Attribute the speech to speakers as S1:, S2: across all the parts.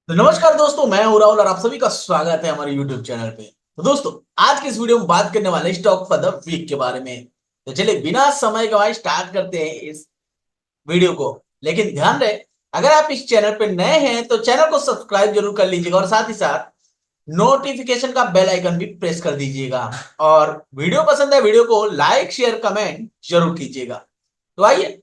S1: तो नमस्कार दोस्तों, मैं हूं राहुल और आप सभी का स्वागत है हमारे YouTube चैनल पे। तो दोस्तों, आज के इस वीडियो में बात करने वाले स्टॉक फॉर द वीक के बारे में। तो चलिए बिना समय गवाए स्टार्ट करते हैं इस वीडियो को। लेकिन ध्यान रहे, अगर आप इस चैनल पे नए हैं तो चैनल को सब्सक्राइब जरूर कर लीजिएगा और साथ ही साथ नोटिफिकेशन का बेल आइकन भी प्रेस कर दीजिएगा। और वीडियो पसंद है, वीडियो को लाइक शेयर कमेंट जरूर कीजिएगा। तो आइए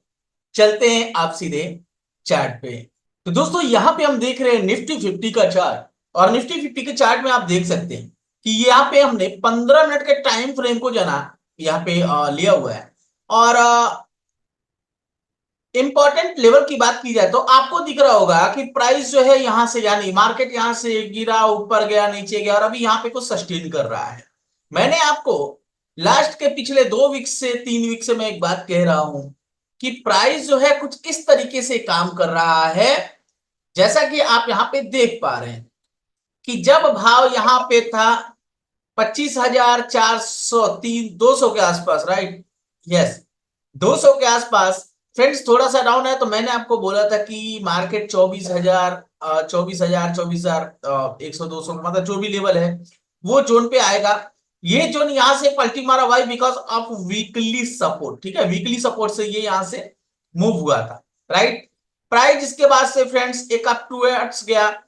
S1: चलते हैं आप सीधे चार्ट पे। तो दोस्तों, यहां पे हम देख रहे हैं निफ्टी 50 का चार्ट। और निफ्टी 50 के चार्ट में आप देख सकते हैं कि यहाँ पे हमने 15 मिनट के टाइम फ्रेम को जना यहाँ पे लिया हुआ है। और इंपॉर्टेंट लेवल की बात की जाए तो आपको दिख रहा होगा कि प्राइस जो है यहां से, यानी मार्केट यहां से गिरा, ऊपर गया, नीचे गया और अभी यहां पे कुछ सस्टेन कर रहा है। मैंने आपको लास्ट के पिछले 2 वीक से 3 वीक से मैं एक बात कह रहा हूं कि प्राइस जो है कुछ इस तरीके से काम कर रहा है, जैसा कि आप यहां पे देख पा रहे हैं कि जब भाव यहां पे था 25,403 200 के आसपास, राइट? यस, 200 के आसपास। फ्रेंड्स, थोड़ा सा डाउन है तो मैंने आपको बोला था कि मार्केट 24,000 24,000 100 200 मतलब जो भी लेवल है वो जोन पे आएगा। ये जोन यहां से पलटी मारा, why? Because of weekly support. ठीक है, वीकली सपोर्ट से ये यहां से मूव हुआ था, राइट? प्राइस इसके बाद से फ्रेंड्स एक अप टू गया।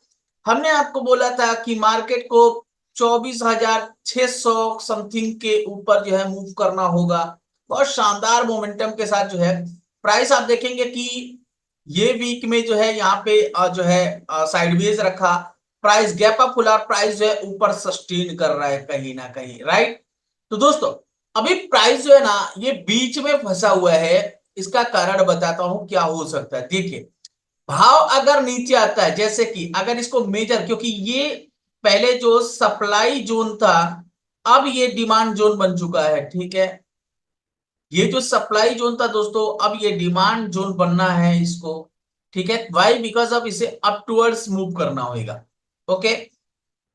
S1: हमने आपको बोला था कि मार्केट को 24,600 समथिंग के ऊपर जो है मूव करना होगा। बहुत शानदार मोमेंटम के साथ जो है प्राइस आप देखेंगे कि ये वीक में जो है यहाँ पे जो है साइडवेज रखा। प्राइस गैप अप खुला, प्राइस जो है ऊपर सस्टेन कर रहा है कहीं ना कहीं, राइट? तो दोस्तों, अभी प्राइस जो है ना ये बीच में फंसा हुआ है। इसका कारण बताता हूं क्या हो सकता है। देखिए, भाव अगर नीचे आता है, जैसे कि अगर इसको मेजर, क्योंकि ये पहले जो सप्लाई जोन था अब ये डिमांड जोन बन चुका है। ठीक है, ये जो सप्लाई जोन था दोस्तों अब ये डिमांड जोन बनना है इसको। ठीक है, वाई? बिकॉज अब इसे अप टूवर्ड्स मूव करना होगा। ओके,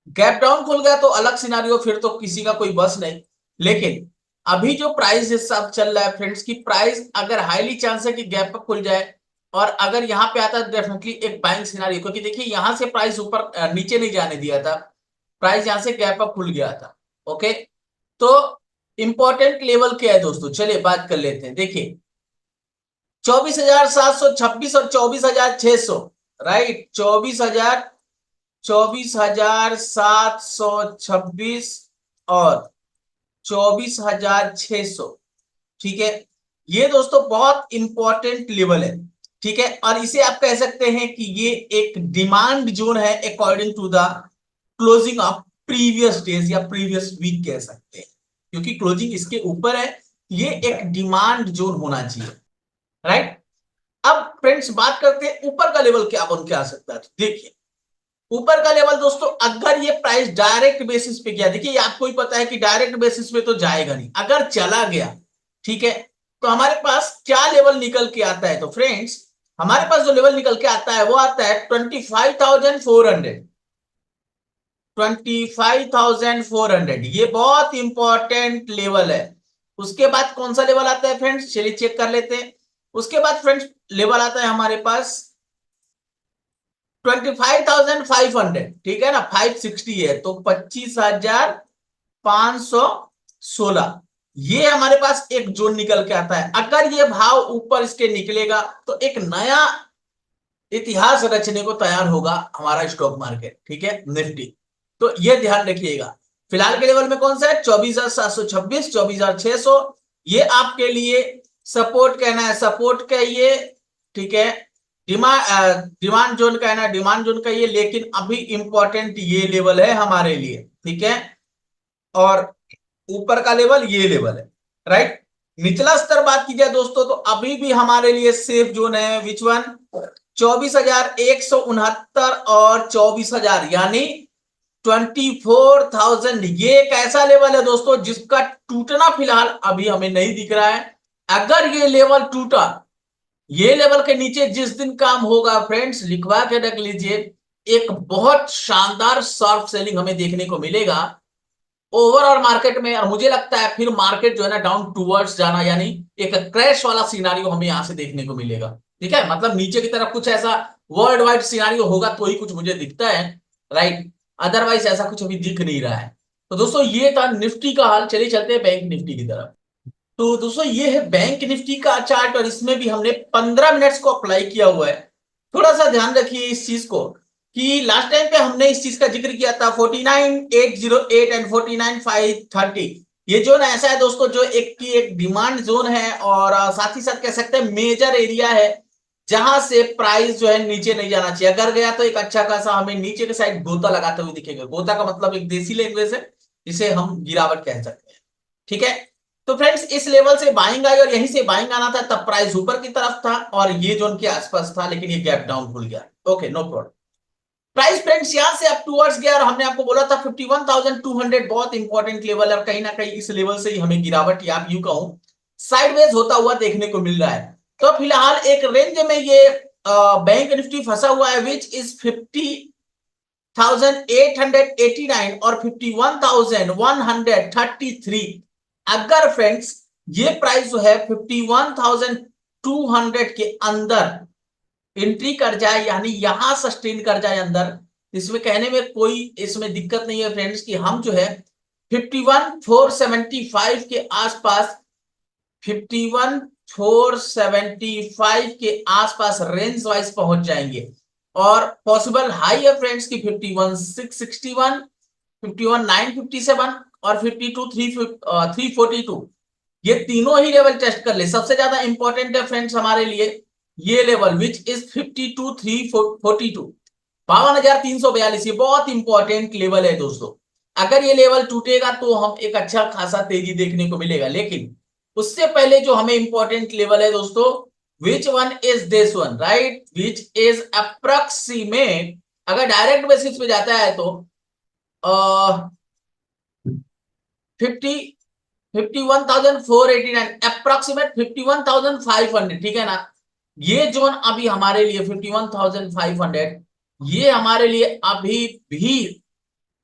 S1: गैप डाउन खुल गया तो अलग सिनारियो, फिर तो किसी का कोई बस नहीं। लेकिन अभी जो प्राइस हिसाब चल रहा है फ्रेंड्स, की प्राइस अगर हाईली चांस है कि गैप अप खुल जाए और अगर यहां पे आता है डेफिनेटली एक बाइंग सिनारियो, क्योंकि देखिए यहां से प्राइस ऊपर नीचे नहीं जाने दिया था। प्राइस यहां से गैप अप खुल गया था। ओके, तो इंपॉर्टेंट लेवल क्या है दोस्तों, चलिए बात कर लेते हैं। देखिए, 24,726 और 24,600, राइट? 24,726 और 24,600। ठीक है, ये दोस्तों बहुत इंपॉर्टेंट लेवल है। ठीक है, और इसे आप कह सकते हैं कि ये एक डिमांड जोन है according to the closing of previous days या प्रीवियस वीक कह सकते हैं, क्योंकि क्लोजिंग इसके ऊपर है। ये एक डिमांड जोन होना चाहिए, राइट? अब फ्रेंड्स बात करते हैं ऊपर का लेवल क्या बन के आ सकता है। देखिए, ऊपर का लेवल दोस्तों, अगर ये प्राइस डायरेक्ट बेसिस पे गया, देखिए आपको ही पता है कि डायरेक्ट बेसिस पे तो जाएगा नहीं, अगर चला गया, ठीक है, तो हमारे पास क्या लेवल निकल के आता है? तो फ्रेंड्स, हमारे पास जो लेवल निकल के आता है वो आता है 25,400। 25,400 ये बहुत इंपॉर्टेंट लेवल है। उसके बाद कौन सा लेवल आता है फ्रेंड्स, चलिए चेक कर लेते हैं। उसके बाद फ्रेंड्स लेवल आता है हमारे पास 25,500। ठीक है ना, 560 है तो 25,516 ये हमारे पास एक जोन निकल के आता है। अगर ये भाव ऊपर इसके निकलेगा तो एक नया इतिहास रचने को तैयार होगा हमारा स्टॉक मार्केट। ठीक है, निफ्टी। तो ये ध्यान रखिएगा। फिलहाल के लेवल में कौन सा है? 24,726 24,600, ये आपके लिए सपोर्ट कहना है, सपोर्ट कहिए। ठीक है, डिमांड जोन का है ना, डिमांड जोन का ये। लेकिन अभी इंपॉर्टेंट ये लेवल है हमारे लिए। ठीक है, और ऊपर का लेवल ये लेवल है, राइट? निचला स्तर बात की जाए दोस्तों तो अभी भी हमारे लिए सेफ जोन है। Which one? 24,169 और 24,000, यानी 24,000। ये एक ऐसा लेवल है दोस्तों जिसका टूटना फिलहाल अभी हमें नहीं दिख रहा है। अगर ये लेवल टूटा, ये लेवल के नीचे जिस दिन काम होगा फ्रेंड्स, लिखवा के रख लीजिए, एक बहुत शानदार शॉर्ट सेलिंग हमें देखने को मिलेगा ओवरऑल मार्केट में। और मुझे लगता है फिर मार्केट जो है ना डाउन टूवर्ड्स जाना, यानी एक क्रैश वाला सिनारियो हमें यहां से देखने को मिलेगा। ठीक है, मतलब नीचे की तरफ कुछ ऐसा वर्ल्ड वाइड सिनारियो होगा तो ही कुछ मुझे दिखता है, राइट, अदरवाइज ऐसा कुछ अभी दिख नहीं रहा है। तो दोस्तों ये था निफ्टी का हाल, चलिए चलते हैं बैंक निफ्टी की तरफ। तो दोस्तों ये है बैंक निफ्टी का चार्ट और इसमें भी हमने 15 मिनट्स को अप्लाई किया हुआ है। थोड़ा सा ध्यान रखिए इस चीज को कि लास्ट टाइम पे हमने इस चीज का जिक्र किया था 49808 एंड 49530। ये जोन ऐसा है दोस्तों जो एक डिमांड जोन है और साथ ही साथ कह सकते हैं मेजर एरिया है जहां से प्राइस जो है नीचे नहीं जाना चाहिए। अगर गया तो एक अच्छा खासा हमें नीचे के साइड गोता लगाते हुए दिखेगा। गोता का मतलब एक देसी लैंग्वेज है, इसे हम गिरावट कह सकते हैं। ठीक है, तो फ्रेंड्स इस लेवल से बाइंग आई और यहीं से बाइंग आना था, तब प्राइस ऊपर की तरफ था और ये जोन के आसपास था, लेकिन ये गैप डाउन खुल गया। Okay, no problem. Price friends यहां से अप टूवर्ड्स गया और हमने आपको बोला था 51,200 बहुत इंपॉर्टेंट लेवल है और कहीं ना कहीं इस लेवल से ही हमें गिरावट या आप यूं कहूं साइडवेज होता हुआ देखने को मिल रहा है। तो फिलहाल एक रेंज में ये बैंक निफ्टी फंसा हुआ है विच इज 50,889 और 51,133। अगर फ्रेंड्स ये प्राइस जो है 51,200 के अंदर एंट्री कर जाए यानी यहां सस्टेन कर जाए अंदर, इसमें कहने में कोई इसमें दिक्कत नहीं है फ्रेंड्स कि हम जो है 51,475 के आसपास 51,475 के आसपास रेंज वाइज पहुंच जाएंगे और पॉसिबल हाई है फ्रेंड्स की 51,661, 51,957 और 52,342। ये तीनों ही लेवल टेस्ट कर ले। सबसे ज्यादा इंपॉर्टेंट है फ्रेंड्स हमारे लिए ये लेवल विच इज 52,342, 52,342। ये बहुत इंपॉर्टेंट लेवल है दोस्तों। अगर ये लेवल टूटेगा तो हम एक अच्छा खासा तेजी देखने को मिलेगा, लेकिन उससे पहले जो हमें इंपॉर्टेंट लेवल है दोस्तों, which one is this one, right, which is approximate. अगर डायरेक्ट बेसिस पे जाता है तो 50 51,489 अप्रोक्सीमेट 51,500, ठीक है ना। ये जोन अभी हमारे लिए 51,500 ये हमारे लिए अभी भी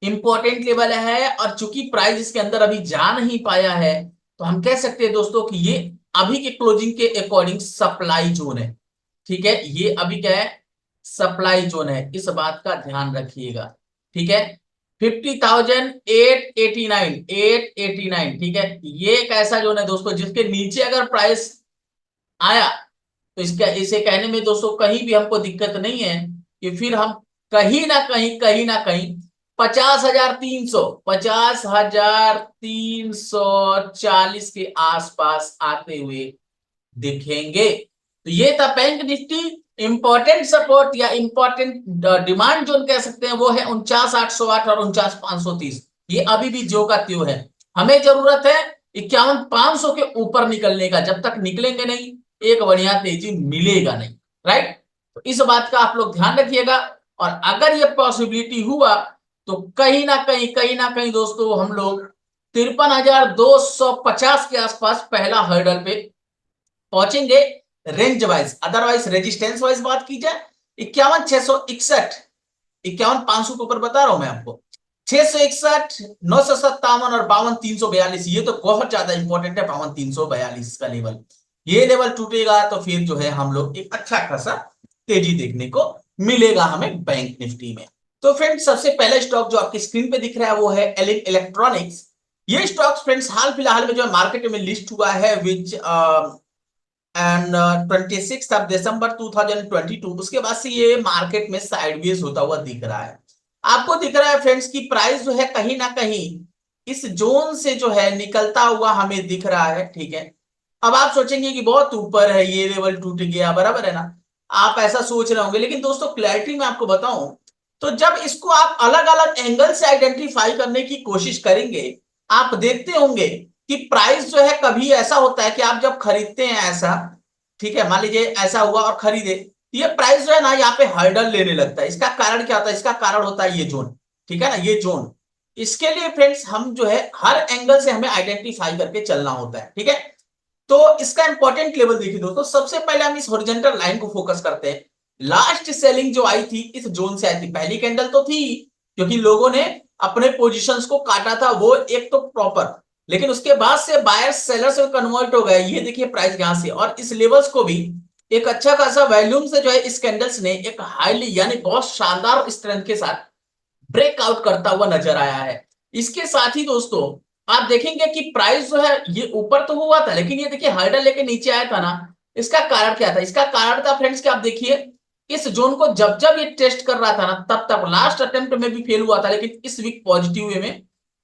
S1: इंपॉर्टेंट लेवल है और चूंकि प्राइस इसके अंदर अभी जा नहीं पाया है तो हम कह सकते हैं दोस्तों कि ये अभी के क्लोजिंग के अकॉर्डिंग सप्लाई जोन है। ठीक है, ये अभी क्या है, सप्लाई जोन है, इस बात का ध्यान रखिएगा। ठीक है, 50,889 ठीक है, ये एक ऐसा जोन है दोस्तों जिसके नीचे अगर प्राइस आया तो इसका इसे कहने में दोस्तों कहीं भी हमको दिक्कत नहीं है कि फिर हम कहीं ना कहीं 50,340 के आसपास आते हुए दिखेंगे। तो ये था बैंक निफ्टी। इंपॉर्टेंट सपोर्ट या इंपॉर्टेंट डिमांड जोन कह सकते हैं वो है 49,808 और 49,530। ये अभी भी जो का त्यों है। हमें जरूरत है 51,500 के ऊपर निकलने का, जब तक निकलेंगे नहीं एक बढ़िया तेजी मिलेगा नहीं, राइट। तो इस बात का आप लोग ध्यान रखिएगा और अगर ये पॉसिबिलिटी हुआ तो कहीं ना कहीं दोस्तों हम लोग 53,250 के आसपास पहला हर्डल पे पहुंचेंगे range wise. Otherwise resistance wise बात की जाए 51,661, 51,500 के ऊपर बता रहा हूं मैं आपको, 661, 957 और 52,342। ये तो बहुत ज्यादा इंपॉर्टेंट है 52,342 का लेवल। ये लेवल टूटेगा तो फिर जो है हम लोग एक अच्छा खासा तेजी देखने को मिलेगा हमें बैंक निफ्टी में। तो फ्रेंड्स सबसे पहला स्टॉक जो आपकी स्क्रीन पे दिख रहा है वो है एलिन इलेक्ट्रॉनिक्स। ये स्टॉक फ्रेंड्स हाल फिलहाल में जो है मार्केट में लिस्ट हुआ है विच एंड 26 दिसंबर 2022। उसके बाद से ये मार्केट में साइडवेज होता हुआ दिख रहा है। आपको दिख रहा है फ्रेंड्स की प्राइस जो है कहीं ना कहीं इस जोन से जो है निकलता हुआ हमें दिख रहा है। ठीक है, अब आप सोचेंगे कि बहुत ऊपर है, ये लेवल टूट गया, बराबर है ना, आप ऐसा सोच रहे होंगे। लेकिन दोस्तों क्लैरिटी में आपको बताऊं तो जब इसको आप अलग अलग एंगल से आइडेंटिफाई करने की कोशिश करेंगे आप देखते होंगे कि प्राइस जो है कभी ऐसा होता है कि आप जब खरीदते हैं ऐसा, ठीक है, मान लीजिए ऐसा हुआ और खरीदे, ये प्राइस जो है ना यहाँ पे हर्डल लेने लगता है। इसका कारण क्या होता है, इसका कारण होता है ये जोन। ठीक है ना, ये जोन, इसके लिए फ्रेंड्स हम जो है हर एंगल से हमें आइडेंटिफाई करके चलना होता है। ठीक है, तो इसका इंपॉर्टेंट लेवल देखिए दोस्तों, सबसे पहले हम इस हॉरिजॉन्टल लाइन को फोकस करते हैं। लास्ट सेलिंग जो आई थी इस जोन से आई थी, पहली कैंडल तो थी क्योंकि लोगों ने अपने पोजीशंस को काटा था, वो एक तो प्रॉपर, लेकिन उसके बाद से बायर्स सेलर्स में कन्वर्ट हो गए। ये देखिए प्राइस यहां से और इस लेवल्स को भी एक अच्छा खासा वॉल्यूम से जो है इस कैंडल्स ने एक हाईली यानी बहुत शानदार स्ट्रेंथ के साथ ब्रेकआउट करता हुआ नजर आया है। इसके साथ ही दोस्तों आप देखेंगे कि प्राइस जो है ये ऊपर तो हुआ था, लेकिन ये देखिए हर्डल लेके नीचे आया था ना। इसका कारण क्या था? इसका कारण था फ्रेंड्स कि आप देखिए इस जोन को जब जब ये टेस्ट कर रहा था ना, तब तक लास्ट अटेम्प्ट में भी फेल हुआ था, लेकिन इस वीक पॉजिटिव वे में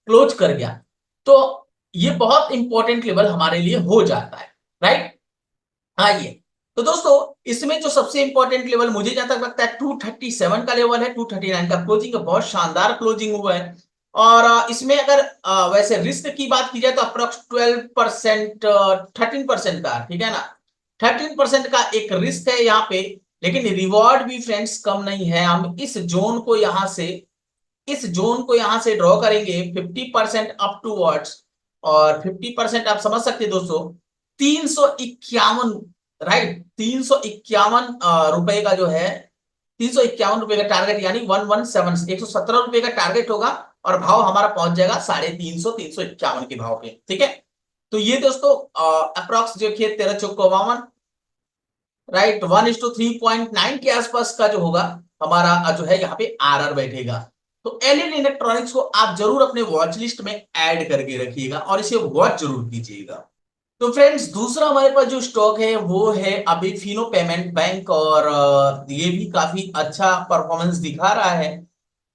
S1: क्लोज कर गया। तो ये बहुत इंपॉर्टेंट लेवल हमारे लिए हो जाता है, राइट। आइए, तो दोस्तों इसमें जो सबसे इंपॉर्टेंट लेवल मुझे जहां तक लगता है 237 का लेवल है। 239 का क्लोजिंग है, बहुत शानदार क्लोजिंग हुआ है। और इसमें अगर वैसे रिस्क की बात की जाए तो अप्रोक्स 12% 13% का, ठीक है ना, 13% का एक रिस्क है यहाँ पे। लेकिन रिवॉर्ड भी फ्रेंड्स कम नहीं है। हम इस जोन को यहां से ड्रॉ करेंगे 50% अप टू वर्ड्स, और 50% आप समझ सकते हैं दोस्तों 351, राइट, 351 रुपए का जो है 351 रुपए का टारगेट, यानी 117 117 रुपए का टारगेट होगा। और भाव हमारा पहुंच जाएगा 350 351 के भाव पे, ठीक है। तो ये दोस्तों अप्रोक्स देखिए 13 चौको 52, राइट, 1:3.9 के आसपास का जो होगा हमारा जो है यहाँ पे आरआर बैठेगा। तो एलईडी इलेक्ट्रॉनिक्स को आप जरूर अपने वॉच लिस्ट में ऐड करके रखिएगा और इसे वॉच जरूर कीजिएगा। तो फ्रेंड्स दूसरा हमारे पास जो स्टॉक है वो है अभी फिनो पेमेंट बैंक, और ये भी काफी अच्छा परफॉर्मेंस दिखा रहा है।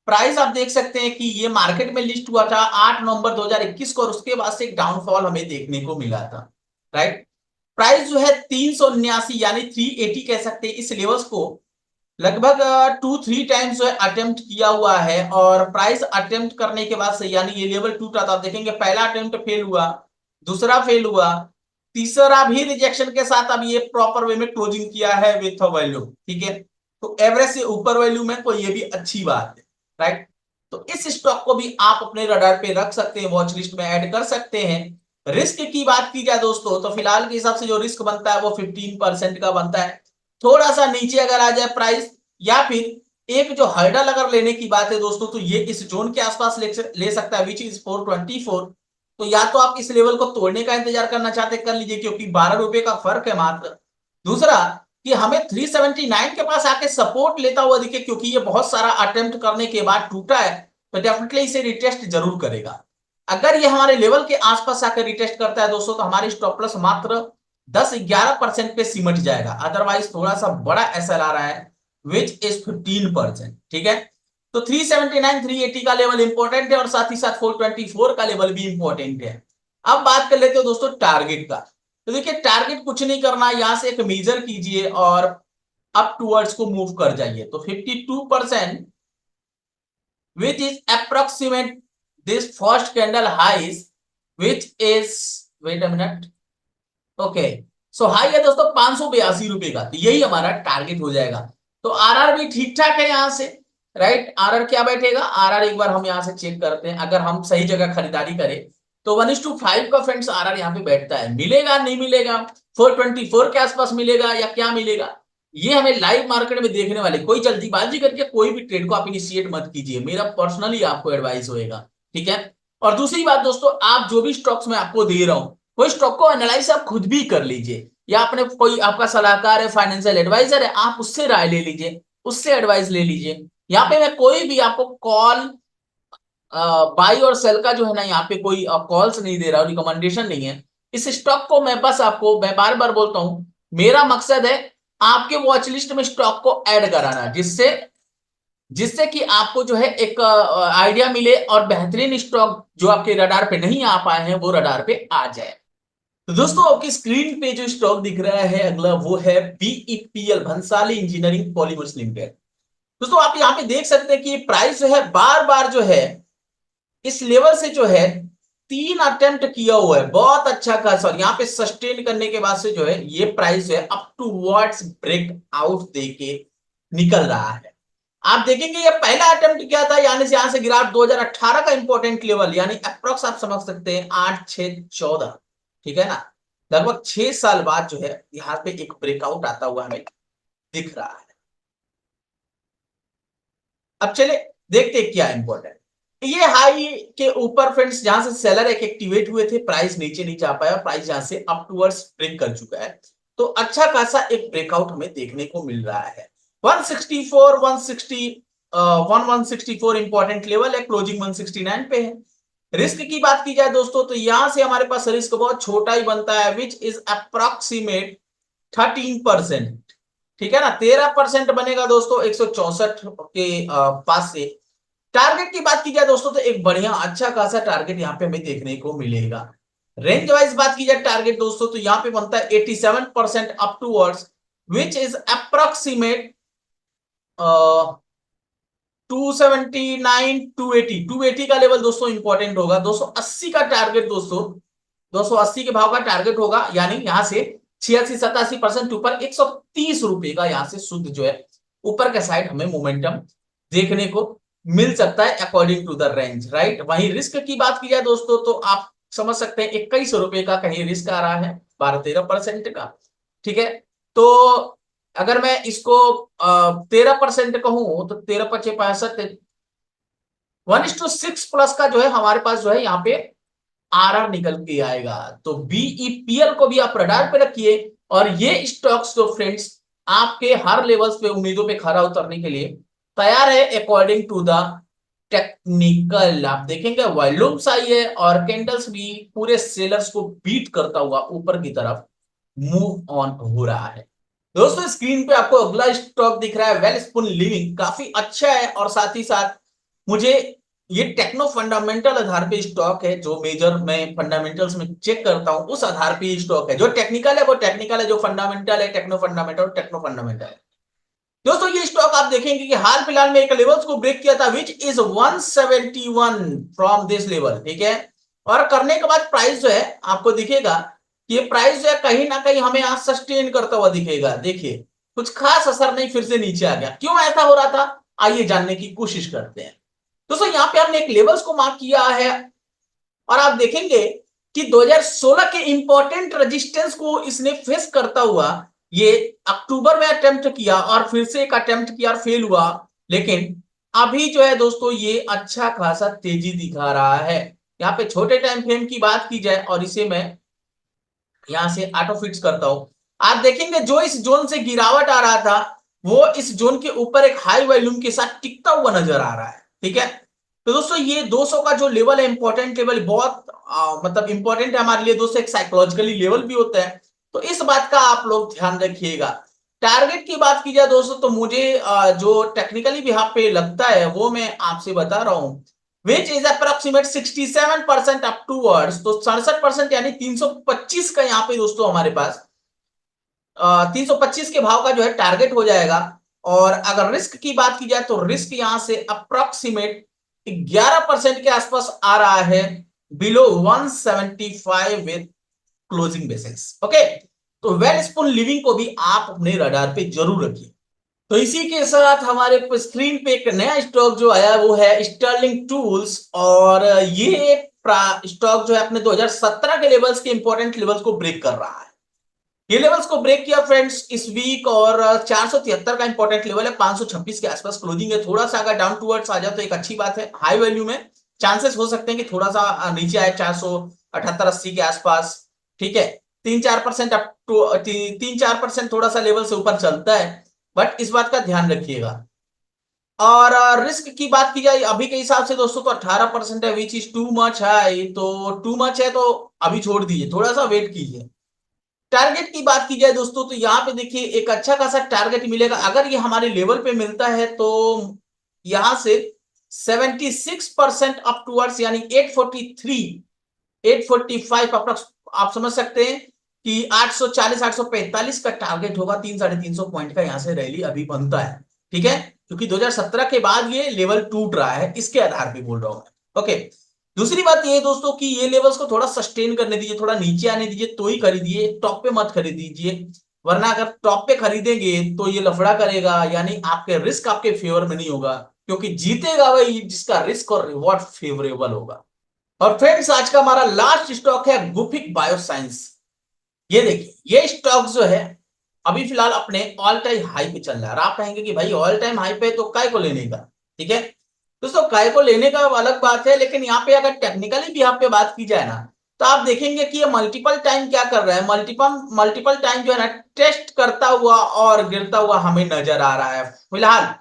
S1: प्राइस आप देख सकते हैं कि ये मार्केट में लिस्ट हुआ था 8 नवंबर 2021 को, और उसके बाद से एक डाउनफॉल हमें देखने को मिला था, राइट। प्राइस जो है 379 यानी 380 कह सकते हैं, इस लेवल्स को लगभग 2-3 टाइम्स जो है अटेम्प्ट किया हुआ है। और प्राइस अटेम्प्ट करने के बाद से यानी ये लेवल टूटा, तो आप देखेंगे पहला अटेम्प्ट फेल हुआ, दूसरा फेल हुआ, तीसरा भी रिजेक्शन के साथ अब ये प्रॉपर वे में क्लोजिंग किया है विथ वैल्यू, ठीक है। तो एवरेज से ऊपर वैल्यू में, तो ये भी अच्छी बात है, राइट। तो इस स्टॉक को भी आप अपने रडार पे रख सकते हैं, वॉच लिस्ट में ऐड कर सकते हैं। रिस्क की बात की जाए दोस्तों तो फिलहाल के हिसाब से जो रिस्क बनता है वो 15% का बनता है। थोड़ा सा नीचे अगर आ जाए प्राइस, या फिर एक जो हर्डल अगर लेने की बात है दोस्तों, तो ये इस जोन के आसपास ले सकता है, विच इज 424। तो या तो आप इस लेवल को तोड़ने का इंतजार करना चाहते कर लीजिए, क्योंकि 12 रुपए का फर्क है मात्र। दूसरा कि हमें 379 के पास आके सपोर्ट लेता हुआ दिखे, क्योंकि ये बहुत सारा अटेम्प्ट करने के बाद टूटा है, तो डेफिनेटली इसे रिटेस्ट जरूर करेगा। अगर ये हमारे लेवल के आसपास आकर रिटेस्ट करता है दोस्तों, तो हमारी स्टॉप लॉस मात्र 10-11% पे सिमट जाएगा। अदरवाइज थोड़ा सा बड़ा एसएल आ रहा है विच इज 15%, ठीक है। तो 379 380 का लेवल इंपॉर्टेंट है, और साथ ही साथ 424 का लेवल भी इंपॉर्टेंट है। अब बात कर लेते हो दोस्तों टारगेट का। तो देखिए टारगेट कुछ नहीं करना, यहां से एक मेजर कीजिए और अप टूवर्ड्स को मूव कर जाइए। तो 52% which is approximate this first candle highs, which is, wait a minute, okay, so high है दोस्तों 582 रुपए का, तो यही हमारा टारगेट हो जाएगा। तो आरआर भी ठीक ठाक है यहाँ से, राइट। आरआर क्या बैठेगा? आरआर एक बार हम यहाँ से चेक करते हैं, अगर हम सही जगह खरीदारी करें तो 1:5 का फ्रेंड्स आरआर यहाँ पे बैठता है। मिलेगा नहीं मिलेगा, 424 के आसपास मिलेगा या क्या मिलेगा, ये हमें लाइव मार्केट में देखने वाले। कोई जल्दीबाजी करके कोई भी ट्रेड को आप इनिशिएट मत कीजिए, मेरा पर्सनली आपको एडवाइस होएगा, ठीक है। और दूसरी बात दोस्तों, आप जो भी स्टॉक्स मैं आपको दे रहा हूं, कोई स्टॉक को एनालाइज आप खुद भी कर लीजिए, या अपने कोई आपका सलाहकार है, फाइनेंशियल एडवाइजर है, आप उससे राय ले लीजिए, उससे एडवाइस ले लीजिए। यहाँ पे मैं कोई भी आपको कॉल बाई और सेल का जो है ना, यहाँ पे कोई कॉल्स नहीं दे रहा, रिकमेंडेशन नहीं है। इस स्टॉक को मैं बस आपको, मैं बार बार बोलता हूं, मेरा मकसद है आपके वॉच लिस्ट में स्टॉक को ऐड कराना, जिससे जिससे कि आपको जो है एक आइडिया मिले और बेहतरीन स्टॉक जो आपके रडार पे नहीं आ पाए हैं वो रडार पे आ जाए। तो दोस्तों आपकी स्क्रीन पे जो स्टॉक दिख रहा है अगला, वो है बीईपीएल, भंसाली इंजीनियरिंग पॉलीमर्स लिमिटेड। दोस्तों आप यहाँ पे देख सकते हैं कि प्राइस जो है बार बार जो है इस लेवल से जो है 3 अटेम्प्ट किया हुआ है, बहुत अच्छा खासा, और यहाँ पे सस्टेन करने के बाद से जो है ये प्राइस जो है up towards break out देके निकल रहा है। आप देखेंगे ये पहला अटेम्प्ट क्या था, यानी से यहां से गिरावट 2018 का इंपॉर्टेंट लेवल, यानी अप्रोक्स आप समझ सकते हैं 8-6-14, ठीक है ना। लगभग 6 साल बाद जो है यहाँ पे एक ब्रेकआउट आता हुआ हमें दिख रहा है। अब चले देखते हैं क्या इंपॉर्टेंट। ये हाई के ऊपर फ्रेंड्स जहां से सेलर एक एक्टिवेट हुए थे, प्राइस नीचे नहीं जा पाया, प्राइस यहां से अपवर्ड्स ब्रेक कर चुका है। तो अच्छा खासा एक ब्रेकआउट हमें देखने को मिल रहा है। 164 164 इंपॉर्टेंट लेवल है, क्लोजिंग 169 पे है। रिस्क की बात की जाए दोस्तों तो यहां से हमारे पास रिस्क बहुत छोटा ही बनता है, विच इज अप्रोक्सीमेट 13%। ठीक है ना, 13% बनेगा दोस्तों 164 के पास से। टारगेट की बात की जाए दोस्तों तो एक बढ़िया अच्छा खासा टारगेट यहां पे हमें देखने को मिलेगा। रेंज वाइज बात की जाए टारगेट दोस्तों तो यहां पे बनता है 87% up towards, which is approximate 279 280 का लेवल दोस्तों इंपॉर्टेंट होगा। 280 का टारगेट दोस्तों, 280 के भाव का टारगेट होगा, यानी यहां से 86-87% ऊपर 130 रुपए का यहां से शुद्ध जो है ऊपर के साइड हमें मोमेंटम देखने को मिल सकता है according to the range, right. वहीं रिस्क की बात की जाए दोस्तों तो आप समझ सकते हैं 21 रुपए का कहीं रिस्क आ रहा है 12-13% का। ठीक है, तो अगर मैं इसको 13% कहूं तो 13×5 = 65, 1:6 प्लस का जो है हमारे पास जो है यहाँ पे आरआर निकल के आएगा। तो बीईपीएल को भी आप रडार पे रखिए, और ये स्टॉक्स जो फ्रेंड्स आपके हर लेवल्स पे उम्मीदों पे खरा उतरने के लिए तैयार है अकॉर्डिंग टू द टेक्निकल। आप देखेंगे वॉल्यूम्स आई है और कैंडल्स भी पूरे सेलर्स को बीट करता हुआ ऊपर की तरफ मूव ऑन हो रहा है। दोस्तों स्क्रीन पे आपको अगला स्टॉक दिख रहा है वेलस्पून लिविंग, काफी अच्छा है और साथ ही साथ मुझे ये टेक्नो फंडामेंटल आधार पे स्टॉक है, जो मेजर मैं फंडामेंटल्स में चेक करता हूं उस आधार पे स्टॉक है। जो टेक्निकल है वो टेक्निकल है, जो फंडामेंटल है टेक्नो फंडामेंटल है। दोस्तों ये स्टॉक आप देखेंगे कि हाल फिलहाल में एक लेवल्स को ब्रेक किया था, which is 171 from this level. ठीक है, और करने के बाद प्राइस जो है आपको दिखेगा कि ये प्राइस जो है कहीं ना कहीं हमें आज सस्टेन करता हुआ दिखेगा। देखिए कुछ खास असर नहीं, फिर से नीचे आ गया, क्यों ऐसा हो रहा था आइए जानने की कोशिश करते हैं। दोस्तों यहाँ पे हमने एक लेवल्स को मार्क किया है और आप देखेंगे कि 2016 के इंपॉर्टेंट रेजिस्टेंस को इसने फेस करता हुआ ये अक्टूबर में अटेम्प्ट किया और फिर से एक अटेम्प्ट किया और फेल हुआ, लेकिन अभी जो है दोस्तों ये अच्छा खासा तेजी दिखा रहा है। यहाँ पे छोटे टाइम फ्रेम की बात की जाए और इसे मैं यहां से ऑटो फिक्स करता हूं, आप देखेंगे जो इस जोन से गिरावट आ रहा था वो इस जोन के ऊपर एक हाई वॉल्यूम के साथ टिकता हुआ नजर आ रहा है। ठीक है, तो दोस्तों ये 200 का जो लेवल है इंपॉर्टेंट लेवल, बहुत मतलब इंपॉर्टेंट है हमारे लिए दोस्तों, एक साइकोलॉजिकली लेवल भी होता है, तो इस बात का आप लोग ध्यान रखिएगा। टारगेट की बात की जाए दोस्तों तो मुझे जो टेक्निकली भी यहाँ पे लगता है वो मैं आपसे बता रहा हूं, which is approximate 67% up towards, तो 67% यानी 325 का यहाँ पे दोस्तों हमारे पास 325 के भाव का जो है टारगेट हो जाएगा। और अगर रिस्क की बात की जाए तो रिस्क यहां से अप्रोक्सीमेट 11% के आसपास आ रहा है, below 175 with closing basis. Okay, तो वेलस्पून लिविंग को भी आप अपने रडार पे जरूर रखिए। तो इसी के साथ हमारे स्क्रीन पे एक नया स्टॉक जो आया वो है स्टर्लिंग टूल्स, और ये स्टॉक जो है अपने 2017 के लेवल्स के इंपॉर्टेंट लेवल्स को ब्रेक कर रहा है। ये लेवल्स को ब्रेक किया फ्रेंड्स इस वीक, और 473 का इंपॉर्टेंट लेवल है, 526 के आसपास क्लोजिंग है। थोड़ा सा अगर डाउन टूवर्ड्स आ जाए तो एक अच्छी बात है, हाई वैल्यू में चांसेस हो सकते हैं कि थोड़ा सा नीचे आए 478-80 के आसपास। ठीक है, 3-4% अप टू 3-4% थोड़ा सा लेवल से ऊपर चलता है, बट इस बात का ध्यान रखिएगा। और रिस्क की बात की जाए अभी के हिसाब से दोस्तों तो 18% है, विच इज टू मच है, तो टू मच है तो अभी छोड़ दीजिए, थोड़ा सा वेट कीजिए। टारगेट की बात की जाए दोस्तों तो यहां पे देखिए एक अच्छा खासा टारगेट मिलेगा, अगर ये हमारे लेवल पे मिलता है तो यहां से 76% अप टूवर्ड्स यानी 843-845 अप्रोक्स आप समझ सकते हैं कि 840-845 का टारगेट होगा। 300-350 पॉइंट का यहां से रैली अभी बनता है। ठीक है, क्योंकि 2017 के बाद ये लेवल टूट रहा है, इसके आधार पे बोल रहा हूं मैं। ओके, दूसरी बात ये दोस्तों कि ये लेवल्स को थोड़ा सस्टेन करने दीजिए, थोड़ा नीचे आने दीजिए तो ही खरीदिए, टॉप पे मत खरीदीजिए, वरना अगर टॉप पे खरीदेंगे तो ये लफड़ा करेगा, यानी आपके रिस्क आपके फेवर में नहीं होगा, क्योंकि जीतेगा वही जिसका रिस्क और रिवॉर्ड फेवरेबल होगा। और फ्रेंड्स आज का हमारा लास्ट स्टॉक है गुफिक बायोसाइंस। ये देखिए ये स्टॉक जो है अभी फिलहाल अपने ऑल टाइम हाई पे चल रहा है, और आप कहेंगे कि भाई ऑल टाइम हाई पे तो काय को लेने का। ठीक है दोस्तों, काय को लेने का अलग बात है, लेकिन यहाँ पे अगर टेक्निकली भी यहाँ पे बात की जाए ना तो आप देखेंगे कि ये मल्टीपल टाइम क्या कर रहा है, मल्टीपल टाइम जो है ना टेस्ट करता हुआ और गिरता हुआ हमें नजर आ रहा है। फिलहाल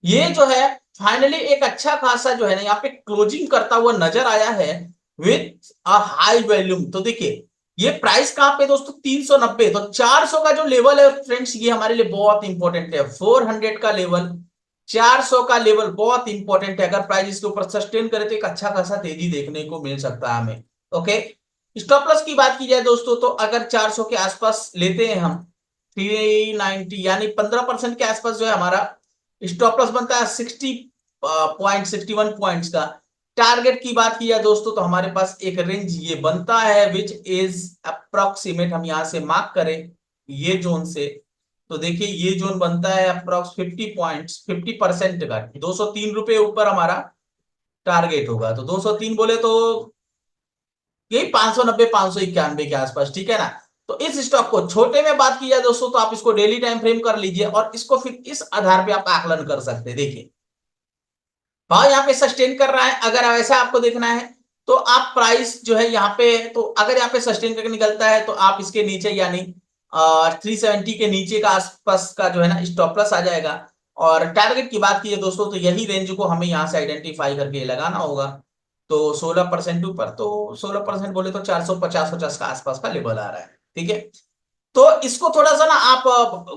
S1: ये जो है फाइनली एक अच्छा खासा जो है ना यहाँ पे क्लोजिंग करता हुआ नजर आया है विथ अ हाई वॉल्यूम। तो देखिए ये प्राइस कहां पे दोस्तों 390, तो 400 का जो लेवल है फ्रेंड्स ये हमारे लिए बहुत इंपॉर्टेंट है। 400 का लेवल, 400 का लेवल बहुत इंपॉर्टेंट है। अगर प्राइस इसके ऊपर सस्टेन करे तो एक अच्छा खासा तेजी देखने को मिल सकता है हमें। ओके, स्टॉप लॉस की बात की जाए दोस्तों तो अगर 400 के आसपास लेते हैं हम 390 यानी 15% के आसपास जो है हमारा स्टॉप लॉस बनता है 61 पॉइंट्स का। टारगेट की बात की जाए दोस्तों तो हमारे पास एक रेंज ये बनता है विच इज अप्रोक्सीमेट, हम यहां से मार्क करें ये जोन से तो देखिए ये जोन बनता है अप्रोक्स 50 पॉइंट्स, 50% का 203 रुपए ऊपर हमारा टारगेट होगा। तो 203 बोले तो यही 590 591 के आसपास, ठीक है ना। तो इस स्टॉक को छोटे में बात की जाए दोस्तों तो आप इसको डेली टाइम फ्रेम कर लीजिए और इसको फिर इस आधार पे आप आकलन कर सकते हैं। देखिए भाव यहाँ पे सस्टेन कर रहा है, अगर ऐसा आपको देखना है तो आप प्राइस जो है यहाँ पे, तो अगर यहाँ पे सस्टेन करके निकलता है तो आप इसके नीचे यानी 370 के नीचे का आसपास का जो है ना स्टॉप लॉस आ जाएगा। और टारगेट की बात कीजिए दोस्तों तो यही रेंज को हमें यहाँ से आइडेंटिफाई करके लगाना होगा। तो 16% ऊपर, तो 16% बोले तो 450 का आसपास का लेवल आ रहा है, ठीक है। तो इसको थोड़ा सा ना आप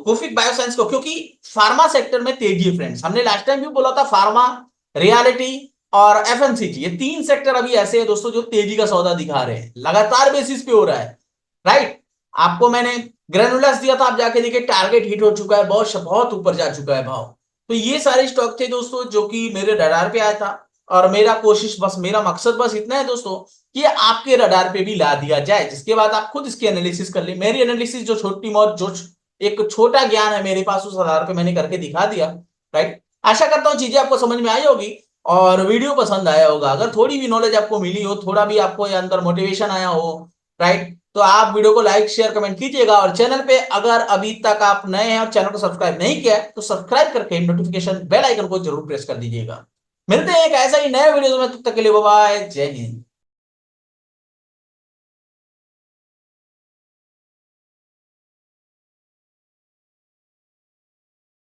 S1: गुफिक बायोसाइंस को, क्योंकि फार्मा सेक्टर में तेजी है फ्रेंड्स, हमने लास्ट टाइम भी बोला था फार्मा, रियलिटी और एफएमसीजी ये तीन सेक्टर अभी ऐसे हैं दोस्तों जो तेजी का सौदा दिखा रहे हैं, लगातार बेसिस पे हो रहा है। राइट, आपको मैंने ग्रेनुलस दिया था, आप जाके देखिए टारगेट हिट हो चुका है, बहुत बहुत ऊपर जा चुका है भाव। तो ये सारे स्टॉक थे दोस्तों जो कि मेरे रडार पे आया था और मेरा कोशिश बस, मेरा मकसद बस इतना है दोस्तों कि आपके रडार पे भी ला दिया जाए, जिसके बाद आप खुद इसकी एनालिसिस कर ले। मेरी एनालिसिस जो छोटी मोट जो एक छोटा ज्ञान है मेरे पास उस आधार पे मैंने करके दिखा दिया। राइट, आशा करता हूँ चीजें आपको समझ में आई होगी और वीडियो पसंद आया होगा। अगर थोड़ी भी नॉलेज आपको मिली हो, थोड़ा भी आपको अंदर मोटिवेशन आया हो, राइट, तो आप वीडियो को लाइक शेयर कमेंट कीजिएगा। और चैनल पे अगर अभी तक आप नए हैं और चैनल को सब्सक्राइब नहीं किया है तो सब्सक्राइब करके नोटिफिकेशन बेल आइकन को जरूर प्रेस कर दीजिएगा। मिलते हैं एक ऐसा ही नए वीडियो में, तब तक के लिए बाय बाय, जय हिंद।